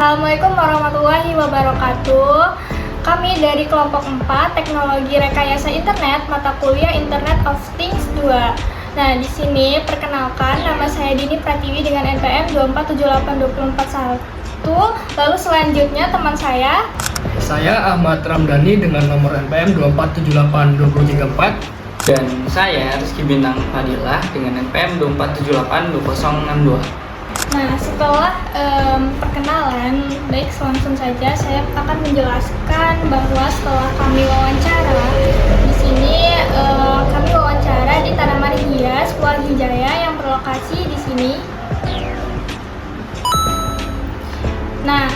Assalamualaikum warahmatullahi wabarakatuh. Kami dari kelompok 4 Teknologi Rekayasa Internet mata kuliah Internet of Things 2. Nah, di sini perkenalkan, nama saya Dini Pratiwi dengan NPM 2478241. Lalu selanjutnya teman saya Ahmad Ramdhani dengan nomor NPM 2478234. Dan saya Rizky Bintang Fadilah dengan NPM 247826062. Nah, setelah perkenalan, baik langsung saja saya akan menjelaskan bahwa setelah kami wawancara di sini, kami wawancara di Tanaman Hias Walhi Jaya yang berlokasi di sini. Nah,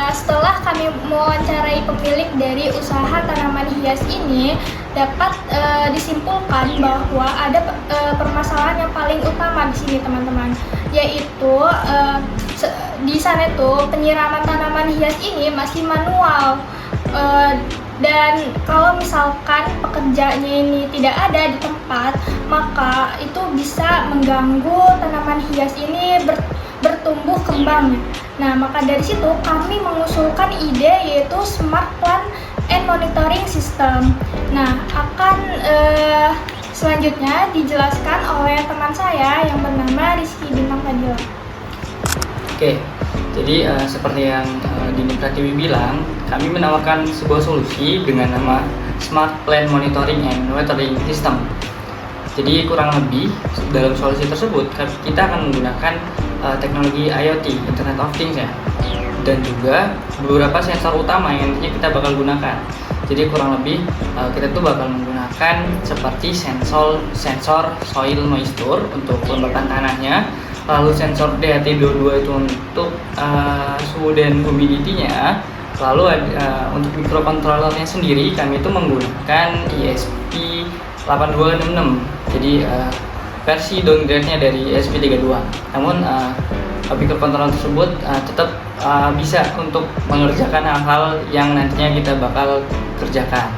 setelah kami mewawancarai pemilik dari usaha tanaman hias ini, dapat disimpulkan bahwa ada permasalahan yang paling utama di sini, teman-teman, yaitu di sana tuh penyiraman tanaman hias ini masih manual, dan kalau misalkan pekerjanya ini tidak ada di tempat, maka itu bisa mengganggu tanaman hias ini bertumbuh kembang. Nah, maka dari situ kami mengusulkan ide yaitu Smart Plant and Monitoring System. Nah, akan selanjutnya dijelaskan oleh teman saya yang bernama Rizky Bintang Fadilah. Oke, jadi seperti yang Dini Pratiwi bilang, kami menawarkan sebuah solusi dengan nama Smart Plant Monitoring and Monitoring System. Jadi kurang lebih dalam solusi tersebut kita akan menggunakan teknologi IoT, Internet of Things ya, dan juga beberapa sensor utama yang nantinya kita bakal gunakan. Jadi kurang lebih kita tuh bakal menggunakan seperti sensor soil moisture untuk kelembapan tanahnya, lalu sensor DHT22 itu untuk suhu dan humidity-nya, lalu untuk mikrokontrolernya sendiri kami itu menggunakan ESP8266. Jadi versi downgrade-nya dari ESP32. Namun mikrokontroler tersebut tetap bisa untuk mengerjakan hal-hal yang nantinya kita bakal kerjakan.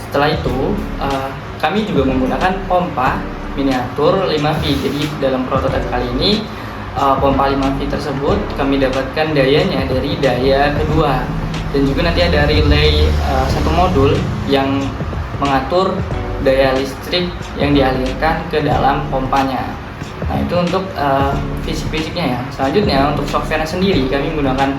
Setelah itu kami juga menggunakan pompa miniatur 5V. Jadi dalam prototipe kali ini pompa 5V tersebut kami dapatkan dayanya dari daya kedua, dan juga nanti ada relay satu modul yang mengatur daya listrik yang dialirkan ke dalam pompanya. Nah, itu untuk fisik-fisiknya ya. Selanjutnya untuk software sendiri kami menggunakan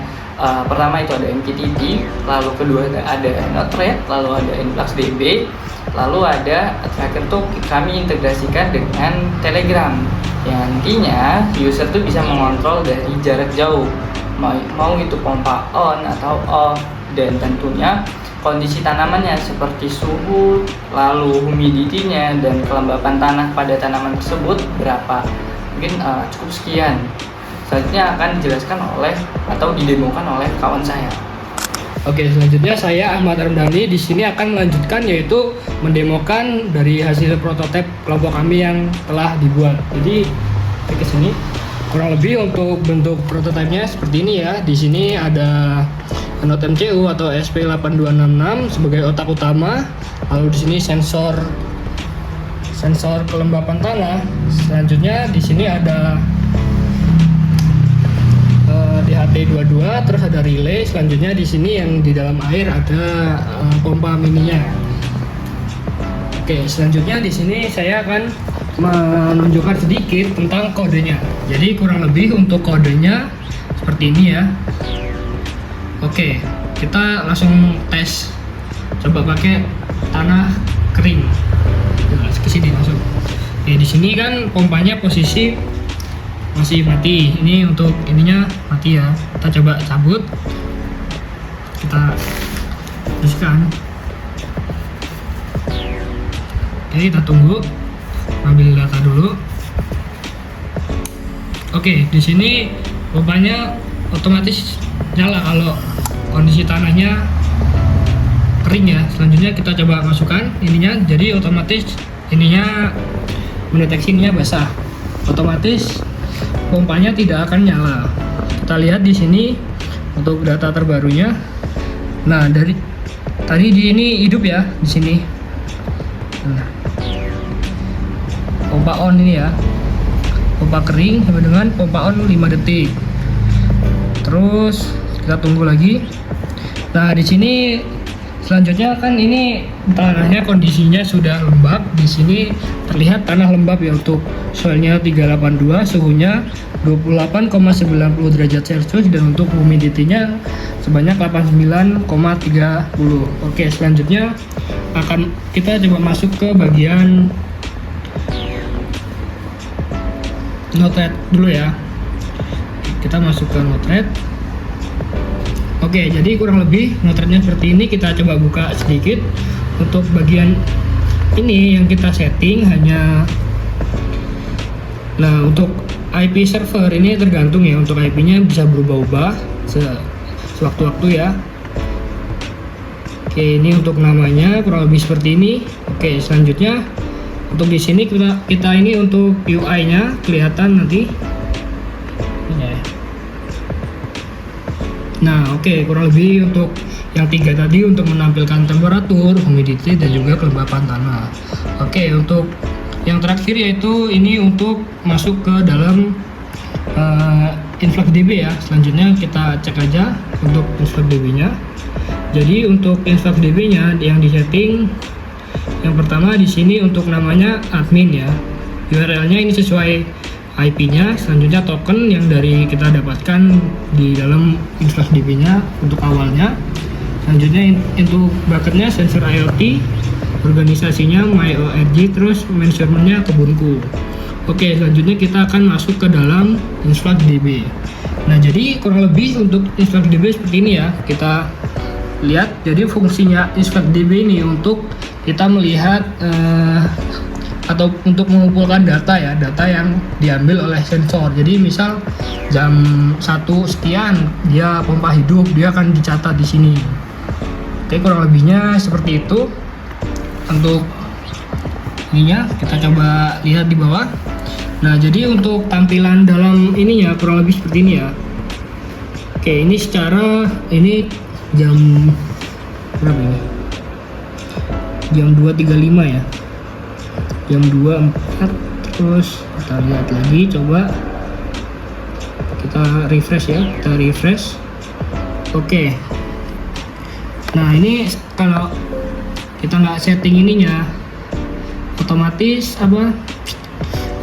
pertama itu ada MQTT, lalu kedua ada Node-RED, lalu ada InfluxDB, lalu ada tracker tuh kami integrasikan dengan Telegram yang nantinya user tuh bisa mengontrol dari jarak jauh, mau itu pompa on atau off, dan tentunya kondisi tanamannya seperti suhu, lalu humidity-nya, dan kelembapan tanah pada tanaman tersebut berapa. Mungkin cukup sekian. Selanjutnya akan dijelaskan oleh atau didemokan oleh kawan saya. Oke, selanjutnya saya Ahmad Ramdhani di sini akan melanjutkan, yaitu mendemokan dari hasil prototipe kelompok kami yang telah dibuat. Jadi ke sini kurang lebih untuk bentuk prototipenya seperti ini ya. Di sini ada Node MCU atau ESP8266 sebagai otak utama. Lalu di sini sensor kelembapan tanah. Selanjutnya di sini ada DHT22, terus ada relay. Selanjutnya di sini yang di dalam air ada pompa mininya. Oke, selanjutnya di sini saya akan menunjukkan sedikit tentang kodenya. Jadi kurang lebih untuk kodenya seperti ini ya. Oke, kita langsung tes. Coba pakai tanah kering. Nah, ke sini langsung. Oke, di sini kan pompanya posisi masih mati. Ini untuk ininya mati ya. Kita coba cabut. Kita teruskan. Oke, kita tunggu. Ambil data dulu. Oke, di sini pompanya otomatis nyala kalau kondisi tanahnya kering ya. Selanjutnya kita coba masukkan ininya, jadi otomatis ininya mendeteksi ininya basah, otomatis pompanya tidak akan nyala. Kita lihat di sini untuk data terbarunya. Nah, dari tadi di ini hidup ya di sini. Nah, pompa on ini ya, pompa kering sama dengan pompa on 5 detik. Terus kita tunggu lagi. Nah, di sini selanjutnya kan ini tanahnya kondisinya sudah lembab. Di sini terlihat tanah lembab ya, untuk soilnya 382, suhunya 28,90 derajat Celcius, dan untuk humidity-nya sebanyak 89,30. Oke, selanjutnya akan kita coba masuk ke bagian notret dulu ya. Kita masuk ke notret. Oke, jadi kurang lebih notretnya seperti ini. Kita coba buka sedikit. Untuk bagian ini yang kita setting hanya, nah untuk IP server ini tergantung ya, untuk IP-nya bisa berubah-ubah sewaktu-waktu ya. Oke, ini untuk namanya kurang lebih seperti ini. Oke, selanjutnya untuk di sini kita ini untuk UI-nya kelihatan nanti. Ini ya. Nah, oke, kurang lebih untuk yang 3 tadi untuk menampilkan temperatur, humidity, dan juga kelembapan tanah. Oke, untuk yang terakhir yaitu ini untuk masuk ke dalam InfluxDB ya. Selanjutnya kita cek aja untuk InfluxDB-nya. Jadi untuk InfluxDB-nya yang disetting, yang pertama di sini untuk namanya admin ya. URL-nya ini sesuai IP-nya, selanjutnya token yang dari kita dapatkan di dalam InfluxDB-nya untuk awalnya. Selanjutnya untuk bucket-nya sensor IoT, organisasinya MyORG, terus measurement-nya kebunku. Oke, selanjutnya kita akan masuk ke dalam InfluxDB. Nah, jadi kurang lebih untuk InfluxDB seperti ini ya. Kita lihat, jadi fungsinya InfluxDB ini untuk kita melihat atau untuk mengumpulkan data ya, data yang diambil oleh sensor. Jadi misal jam 1 sekian dia pompa hidup, dia akan dicatat di sini. Oke, kurang lebihnya seperti itu. Untuk ininya kita coba lihat di bawah. Nah, jadi untuk tampilan dalam ininya kurang lebih seperti ini ya. Oke, ini secara ini jam berapa ini? Jam 2.35 ya. Jam 24, terus kita lihat lagi, coba kita refresh ya, kita refresh. Oke, nah ini kalau kita nggak setting ininya, otomatis apa,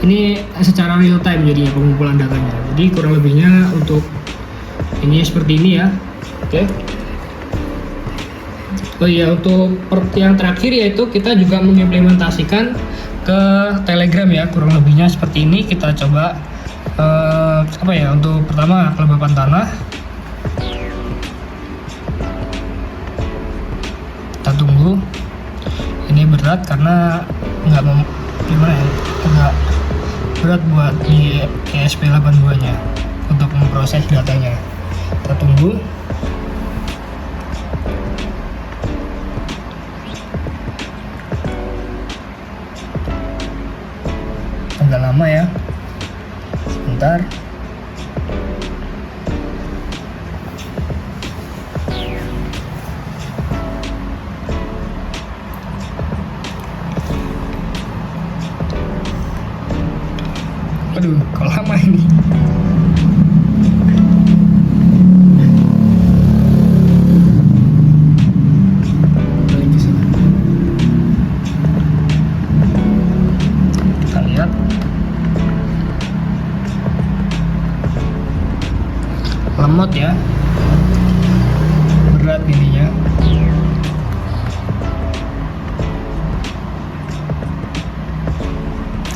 ini secara real time jadinya pengumpulan datanya. Jadi kurang lebihnya untuk ini seperti ini ya. Oke. Oh iya, untuk yang terakhir yaitu kita juga mengimplementasikan ke Telegram ya, kurang lebihnya seperti ini. Kita coba apa ya, untuk pertama kelembapan tanah. Kita tunggu. Ini berat karena nggak gimana ya, agak berat buat di ESP82 nya untuk memproses datanya. Kita tunggu. Agak lama ya, sebentar. Aduh, kok lama ini. Kita lihat. Lemot ya, berat ininya.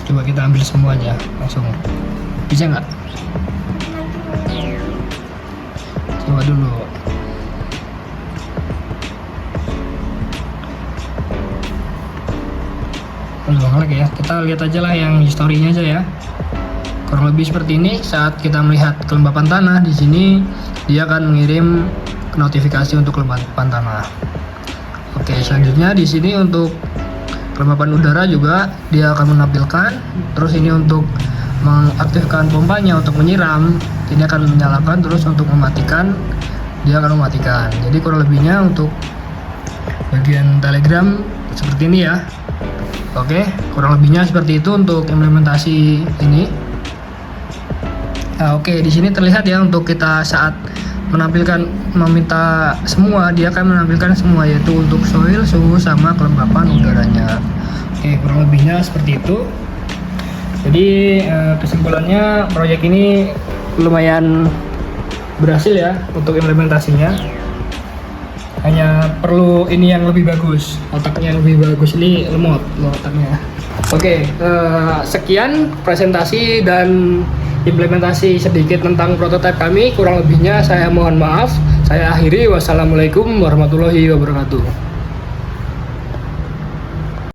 Coba kita ambil semua aja langsung, bisa nggak? Coba dulu. Aduh, ngelag ya. Kita lihat aja lah yang historinya aja ya. Kurang lebih seperti ini. Saat kita melihat kelembapan tanah di sini, dia akan mengirim notifikasi untuk kelembapan tanah. Oke, selanjutnya di sini untuk kelembapan udara juga dia akan menampilkan. Terus ini untuk mengaktifkan pompanya untuk menyiram, ini akan menyalakan. Terus untuk mematikan, dia akan mematikan. Jadi kurang lebihnya untuk bagian Telegram seperti ini ya. Oke, kurang lebihnya seperti itu untuk implementasi ini. Nah, oke, di sini terlihat ya untuk kita saat meminta semua, dia akan menampilkan semua, yaitu untuk soil, suhu, sama kelembapan udaranya. Oke, kurang lebihnya seperti itu. Jadi kesimpulannya proyek ini lumayan berhasil ya untuk implementasinya. Hanya perlu ini yang lebih bagus, otaknya yang lebih bagus, ini lemot otaknya. Oke, sekian presentasi dan implementasi sedikit tentang prototipe kami. Kurang lebihnya saya mohon maaf. Saya akhiri. Wassalamualaikum warahmatullahi wabarakatuh.